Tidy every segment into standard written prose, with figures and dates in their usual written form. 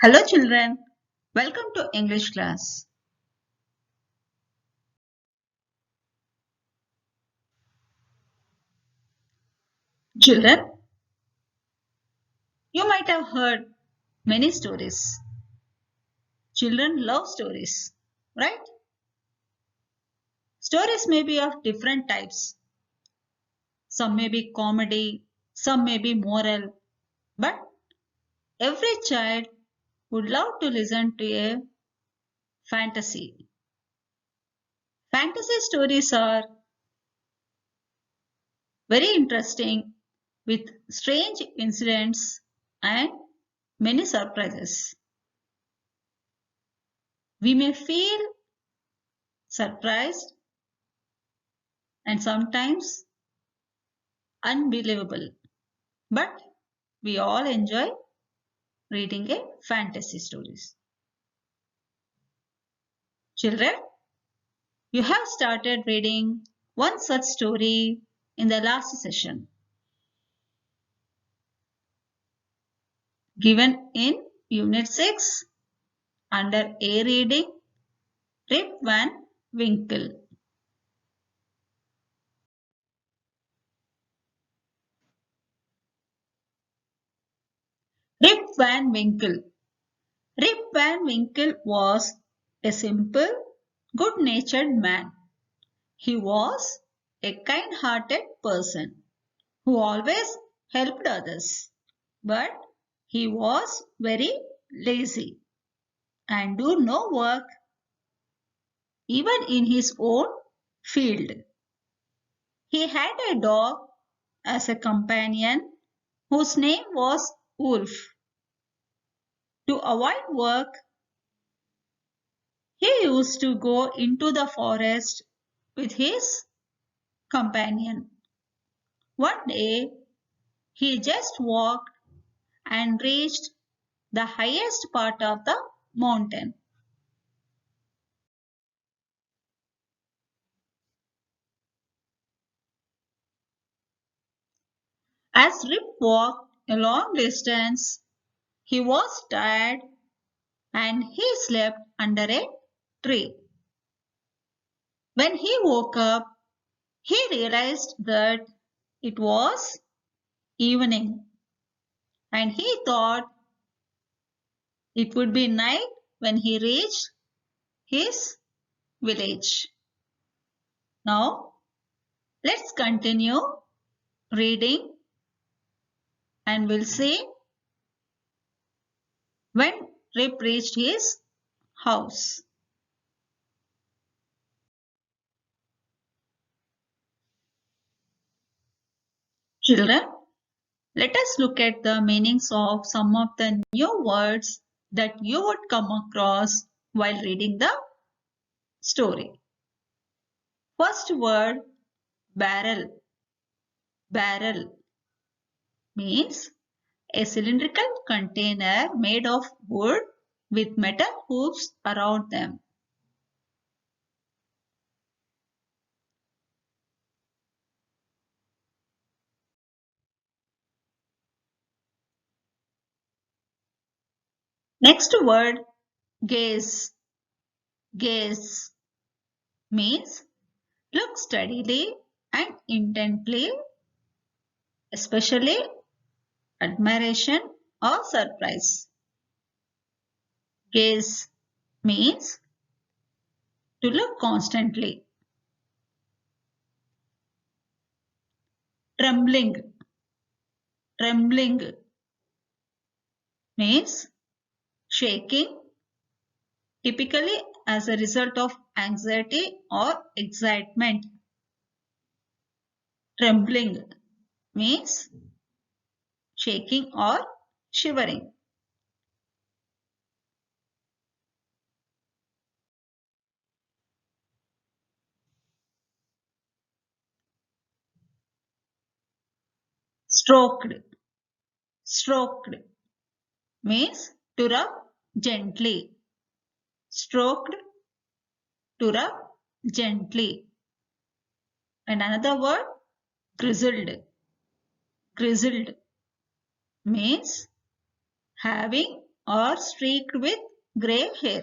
Hello children, welcome to English class. Children, you might have heard many stories. Children love stories, right? Stories may be of different types. Some may be comedy, some may be moral, but every child would love to listen to a fantasy. Fantasy stories are very interesting with strange incidents and many surprises. We may feel surprised and sometimes unbelievable, but we all enjoy reading a fantasy stories. Children, you have started reading one such story in the last session, given in Unit 6 under A reading, Rip Van Winkle. Rip Van Winkle. Rip Van Winkle was a simple, good-natured man. He was a kind-hearted person who always helped others. But he was very lazy and do no work even in his own field. He had a dog as a companion whose name was Wolf. To avoid work, he used to go into the forest with his companion. One day, he just walked and reached the highest part of the mountain. As Rip walked a long distance, he was tired and he slept under a tree. When he woke up, he realized that it was evening and he thought it would be night when he reached his village. Now, let's continue reading and we'll see when Rip reached his house. Children, let us look at the meanings of some of the new words that you would come across while reading the story. First word, barrel. Barrel means a cylindrical container made of wood with metal hoops around them. Next word, gaze. Gaze means look steadily and intently, especially admiration or surprise. Gaze means to look constantly. Trembling. Trembling means shaking, typically as a result of anxiety or excitement. Trembling means shaking or shivering. Stroked. Stroked means to rub gently. Stroked, to rub gently. And another word, grizzled. Grizzled means having or streaked with grey hair.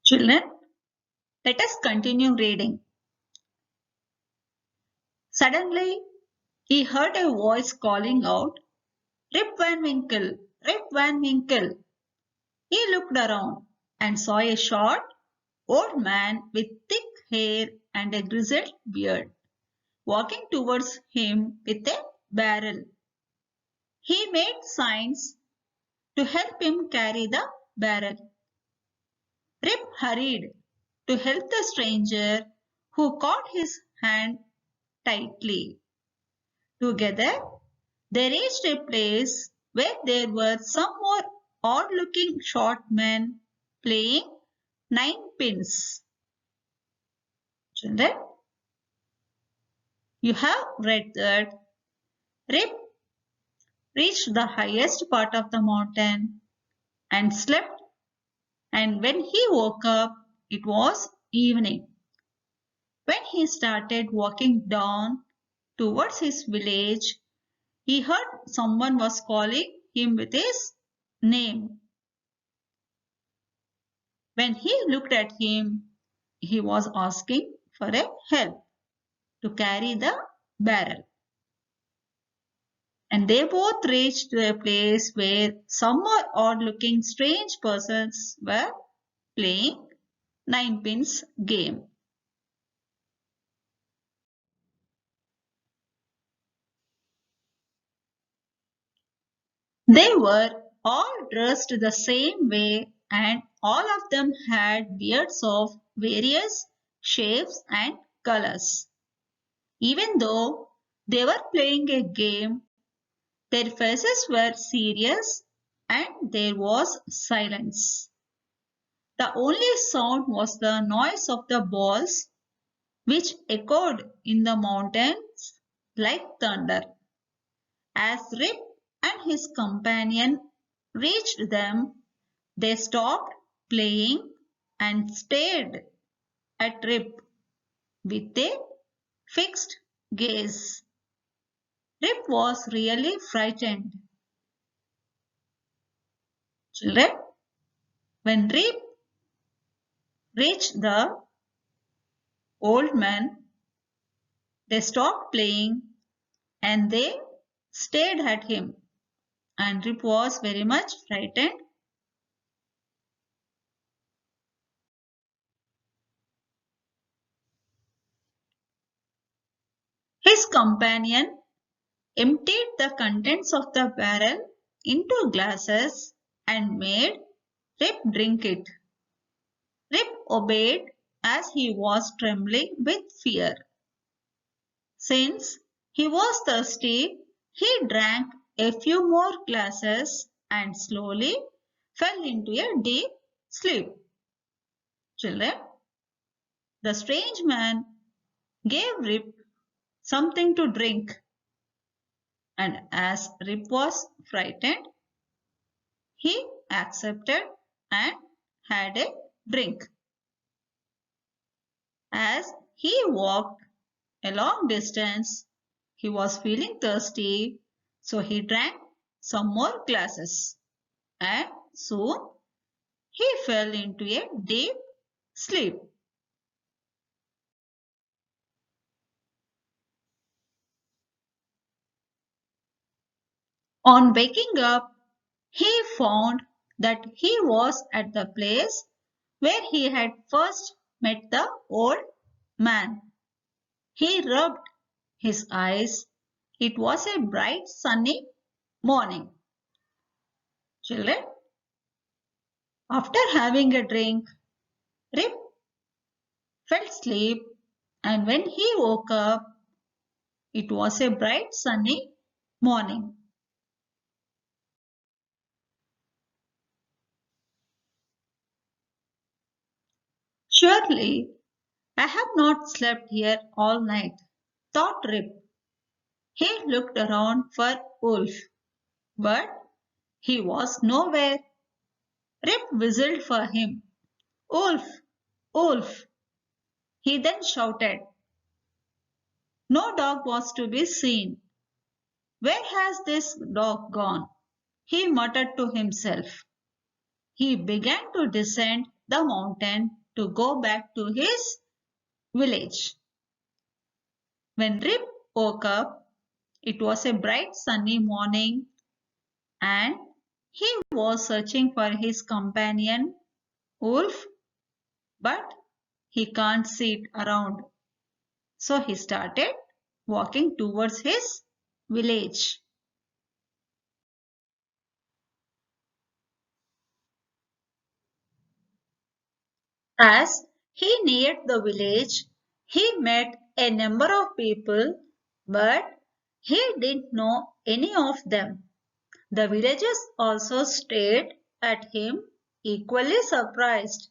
Children, let us continue reading. Suddenly, he heard a voice calling out, Rip Van Winkle, Rip Van Winkle. He looked around and saw a short, old man with thick hair and a grizzled beard walking towards him with a barrel. He made signs to help him carry the barrel. Rip hurried to help the stranger who caught his hand tightly. Together, they reached a place where there were some more odd-looking short men playing nine pins. Children, you have read that Rip reached the highest part of the mountain and slept, and when he woke up, it was evening. When he started walking down towards his village, he heard someone was calling him with his name. When he looked at him, he was asking for a help to carry the barrel. And they both reached to a place where some more odd-looking strange persons were playing nine pins game. They were all dressed the same way and all of them had beards of various shapes and colors. Even though they were playing a game, their faces were serious and there was silence. The only sound was the noise of the balls which echoed in the mountains like thunder. As Rip and his companion reached them, they stopped playing and stared at Rip with a fixed gaze. Rip was really frightened. Children, when Rip reached the old man, they stopped playing and they stared at him. And Rip was very much frightened. His companion emptied the contents of the barrel into glasses and made Rip drink it. Rip obeyed as he was trembling with fear. Since he was thirsty, he drank a few more glasses and slowly fell into a deep sleep. Children, the strange man gave Rip something to drink, and as Rip was frightened, he accepted and had a drink. As he walked a long distance, he was feeling thirsty, so he drank some more glasses and soon he fell into a deep sleep. On waking up, he found that he was at the place where he had first met the old man. He rubbed his eyes. It was a bright sunny morning. Children, after having a drink, Rip fell asleep and when he woke up, it was a bright sunny morning. Surely, I have not slept here all night, thought Rip. He looked around for Wolf, but he was nowhere. Rip whistled for him. Wolf! Wolf! He then shouted. No dog was to be seen. Where has this dog gone? He muttered to himself. He began to descend the mountain to go back to his village. When Rip woke up, it was a bright sunny morning and he was searching for his companion, Wolf, but he can't see it around. So he started walking towards his village. As he neared the village, he met a number of people, but he didn't know any of them. The villagers also stared at him, equally surprised.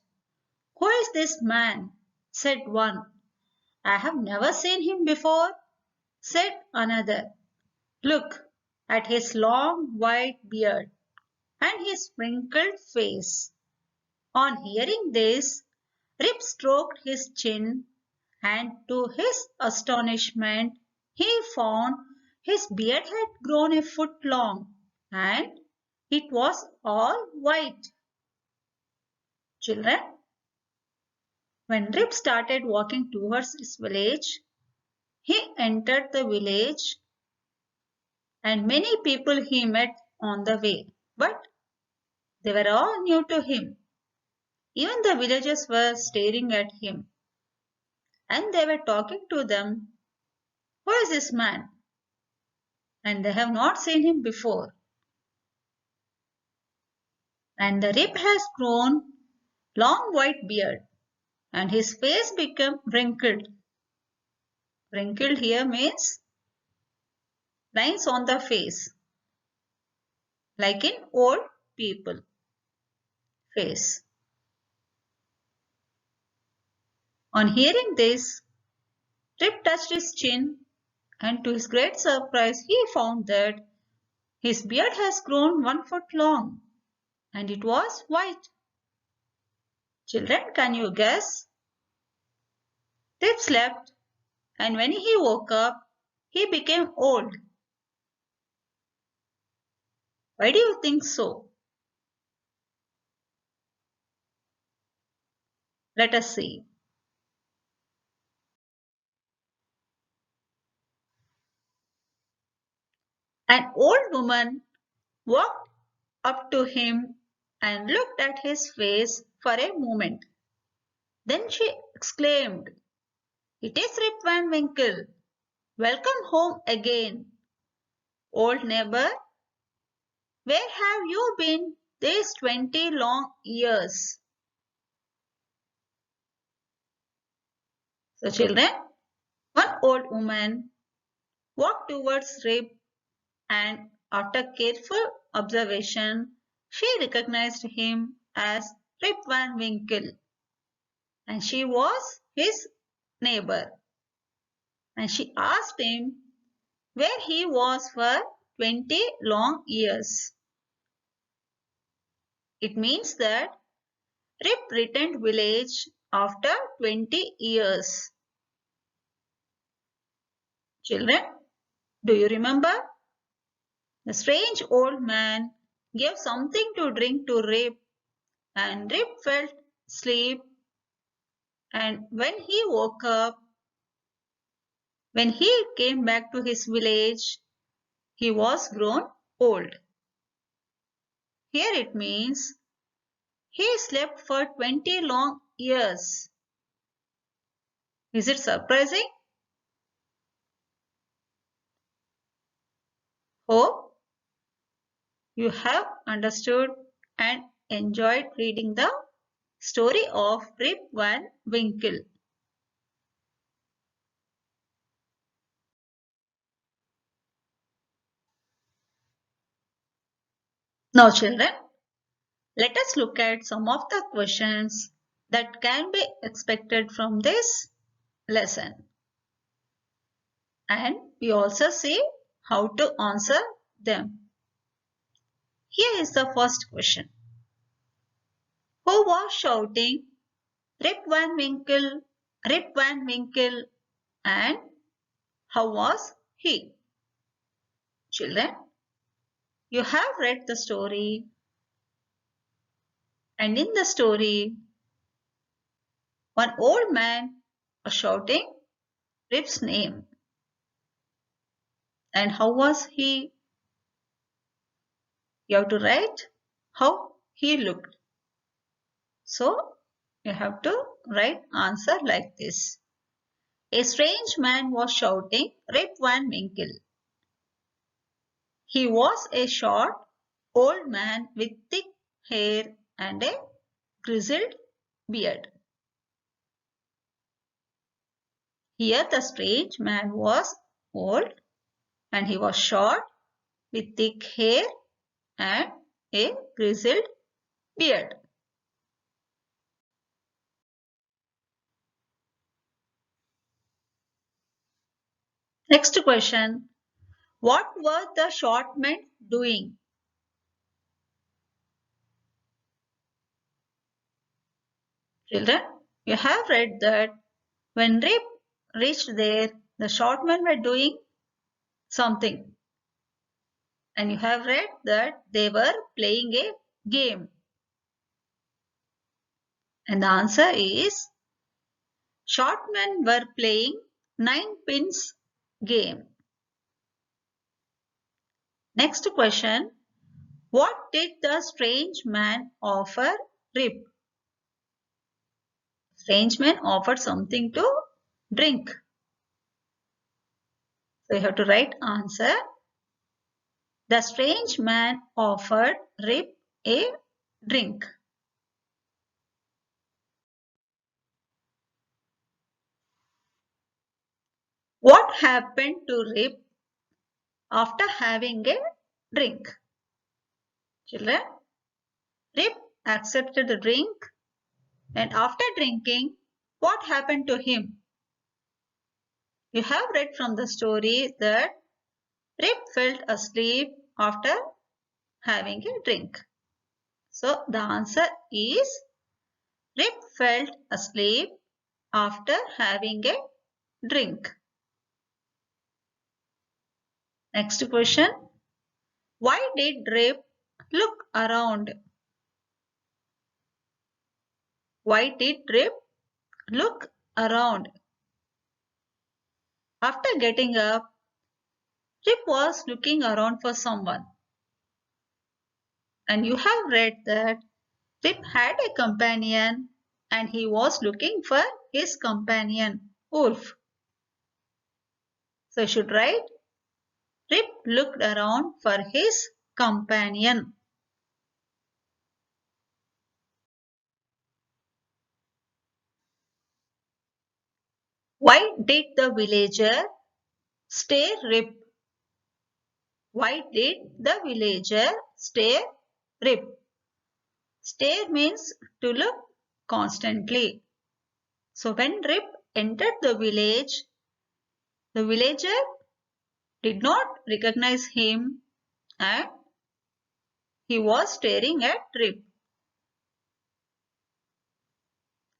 Who is this man? Said one. I have never seen him before, said another. Look at his long white beard and his wrinkled face. On hearing this, Rip stroked his chin and to his astonishment he found his beard had grown a foot long and it was all white. Children, when Rip started walking towards his village, he entered the village and many people he met on the way, but they were all new to him. Even the villagers were staring at him and they were talking to them. Who is this man? And they have not seen him before. And the Rip has grown long white beard and his face became wrinkled. Wrinkled here means lines on the face, like in old people face. On hearing this, Rip touched his chin and to his great surprise he found that his beard has grown 1 foot long and it was white. Children, can you guess? Rip slept and when he woke up, he became old. Why do you think so? Let us see. An old woman walked up to him and looked at his face for a moment. Then she exclaimed, It is Rip Van Winkle. Welcome home again. Old neighbor, where have you been these 20 long years? So children, one old woman walked towards Rip and after careful observation, she recognized him as Rip Van Winkle and she was his neighbor. And she asked him where he was for 20 long years. It means that Rip returned village after 20 years. Children, do you remember? The strange old man gave something to drink to Rip and Rip felt sleep and when he woke up, when he came back to his village, he was grown old. Here it means he slept for 20 long years. Is it surprising? Hope you have understood and enjoyed reading the story of Rip Van Winkle. Now children, let us look at some of the questions that can be expected from this lesson. And we also see how to answer them. Here is the first question. who was shouting, Rip Van Winkle, Rip Van Winkle, and how was he? Children, you have read the story, and in the story, one old man was shouting Rip's name. And how was he? You have to write how he looked. So, you have to write answer like this. A strange man was shouting, Rip Van Winkle. He was a short, old man with thick hair and a grizzled beard. Here the strange man was old and he was short with thick hair and a grizzled beard. Next question. What were the short men doing? Children, you have read that when Rip reached there, the short men were doing something. And you have read that they were playing a game. And the answer is short men were playing 9 pins game. Next question. What did the strange man offer Rip? Strange man offered something to drink. So you have to write answer. The strange man offered Rip a drink. What happened to Rip after having a drink? Children, Rip accepted the drink and after drinking, what happened to him? You have read from the story that Rip fell asleep after having a drink. So the answer is Rip fell asleep after having a drink. Next question. Why did Rip look around? Why did Rip look around? After getting up, Rip was looking around for someone. And you have read that Rip had a companion and he was looking for his companion, Wolf. So you should write, Rip looked around for his companion. Why did the villager stare Rip? Why did the villager stare Rip? Stare means to look constantly. So when Rip entered the villager did not recognize him and he was staring at Rip.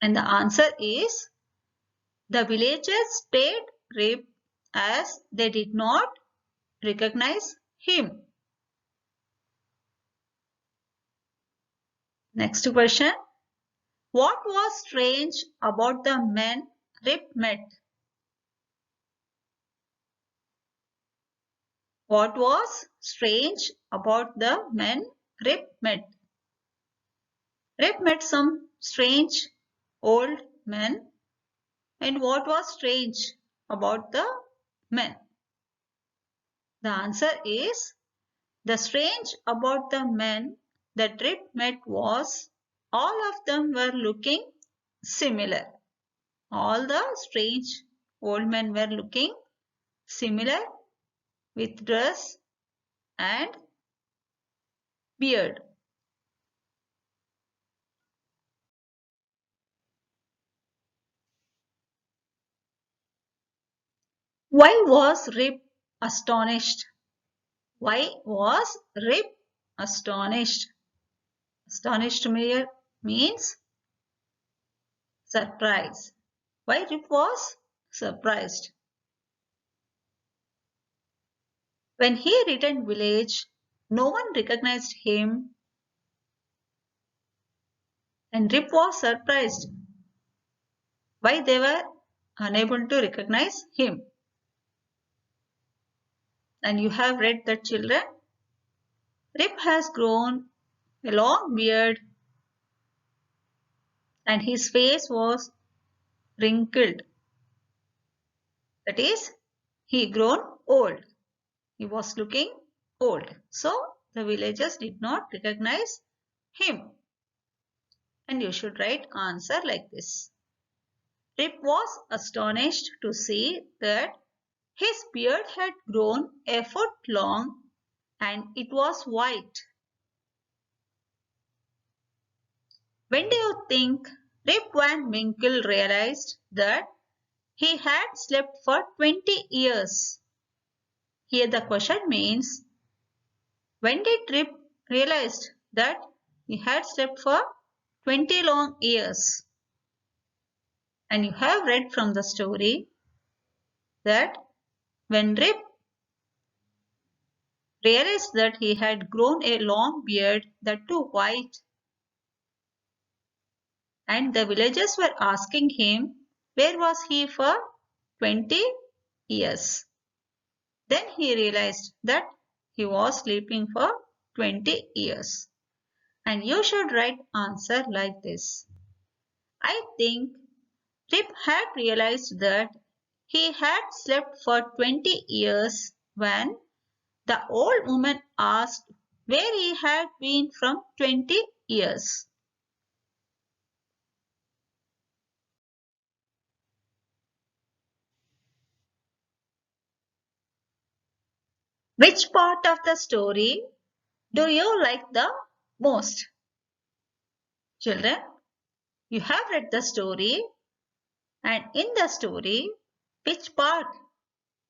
And the answer is the villagers stared Rip as they did not recognize him. Next question. What was strange about the men Rip met? What was strange about the men Rip met? Rip met some strange old men. And what was strange about the men? The answer is the strange about the men that Rip met was all of them were looking similar. All the strange old men were looking similar with dress and beard. Why was Rip astonished? Why was Rip astonished? Astonished means surprise. Why Rip was surprised? When he returned village, no one recognized him and Rip was surprised why they were unable to recognize him. And you have read that, children. Rip has grown a long beard and his face was wrinkled. That is, he grown old. He was looking old. So the villagers did not recognize him. And you should write answer like this. Rip was astonished to see that his beard had grown a foot long and it was white. When do you think Rip Van Winkle realized that he had slept for 20 years? Here the question means, when did Rip realize that he had slept for 20 long years? And you have read from the story that when Rip realized that he had grown a long beard, that too white, and the villagers were asking him where was he for 20 years. Then he realized that he was sleeping for 20 years. And you should write answer like this. I think Rip had realized that he had slept for 20 years when the old woman asked where he had been from 20 years. Which part of the story do you like the most? Children, you have read the story, and in the story, which part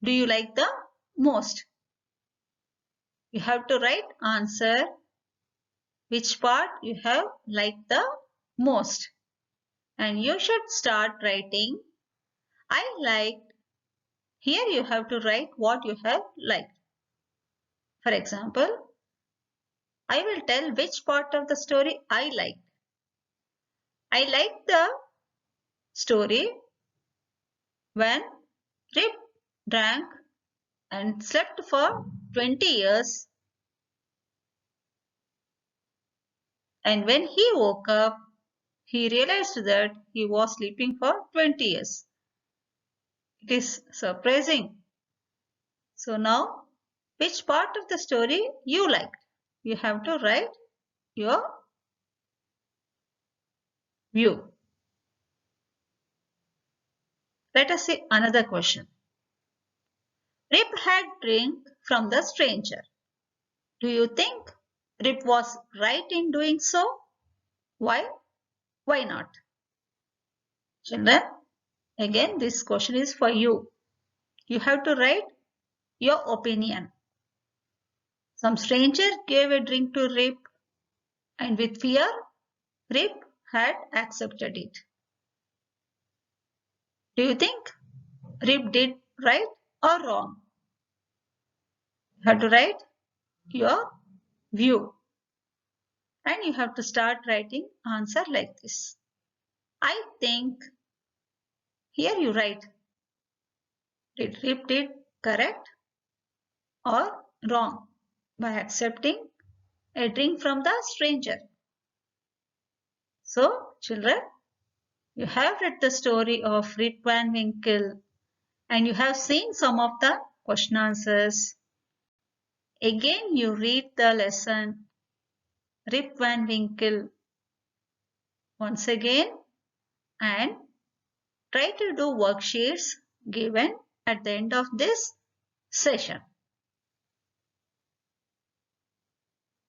do you like the most? You have to write answer which part you have liked the most. And you should start writing I liked. Here you have to write what you have liked. For example, I will tell which part of the story I liked. I liked the story when Rip drank and slept for 20 years, and when he woke up, he realized that he was sleeping for 20 years. It is surprising. So now, which part of the story you liked? You have to write your view. Let us see another question. Rip had drink from the stranger. Do you think Rip was right in doing so? Why? Why not? Children, again this question is for you. You have to write your opinion. Some stranger gave a drink to Rip, and with fear, Rip had accepted it. Do you think Rip did right or wrong? You have to write your view. And you have to start writing answer like this. I think, here you write, did Rip did correct or wrong by accepting a drink from the stranger. So, children, you have read the story of Rip Van Winkle and you have seen some of the question answers. Again, you read the lesson Rip Van Winkle once again and try to do worksheets given at the end of this session.